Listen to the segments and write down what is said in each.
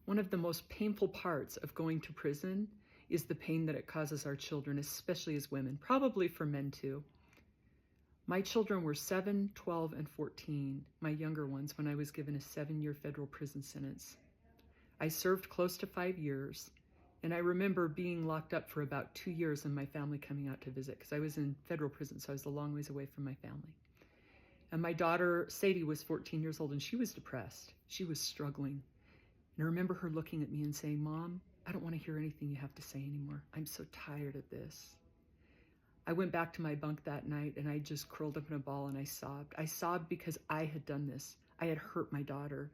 One of the most painful parts of going to prison is the pain that it causes our children, especially as women, probably for men too. My children were 7, 12, and 14, my younger ones, when I was given a 7-year federal prison sentence. I served close to 5 years, and I remember being locked up for about 2 years and my family coming out to visit, because I was in federal prison, so I was a long ways away from my family. And my daughter, Sadie, was 14 years old, and she was depressed. She was struggling. And I remember her looking at me and saying, "Mom, I don't want to hear anything you have to say anymore. I'm so tired of this." I went back to my bunk that night and I just curled up in a ball and I sobbed. I sobbed because I had done this. I had hurt my daughter.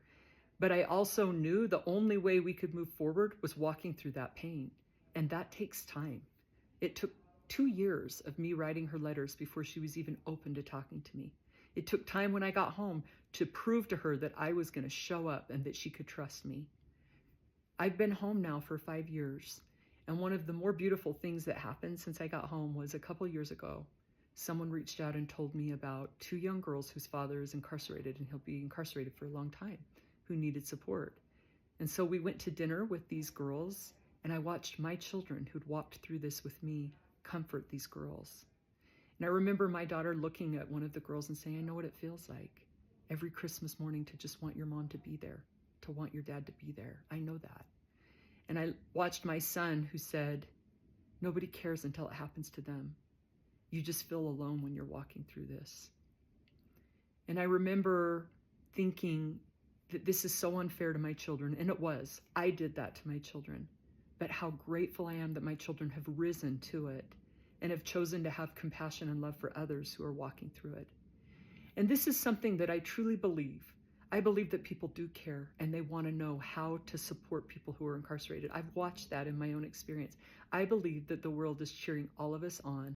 But I also knew the only way we could move forward was walking through that pain. And that takes time. It took 2 years of me writing her letters before she was even open to talking to me. It took time when I got home to prove to her that I was going to show up and that she could trust me. I've been home now for 5 years. And one of the more beautiful things that happened since I got home was a couple years ago, someone reached out and told me about 2 young girls whose father is incarcerated, and he'll be incarcerated for a long time, who needed support. And so we went to dinner with these girls, and I watched my children who'd walked through this with me comfort these girls. And I remember my daughter looking at one of the girls and saying, "I know what it feels like every Christmas morning to just want your mom to be there, to want your dad to be there. I know that." And I watched my son who said, "Nobody cares until it happens to them. You just feel alone when you're walking through this." And I remember thinking that this is so unfair to my children, and it was. I did that to my children. But how grateful I am that my children have risen to it and have chosen to have compassion and love for others who are walking through it. And this is something that I truly believe. I believe that people do care and they want to know how to support people who are incarcerated. I've watched that in my own experience. I believe that the world is cheering all of us on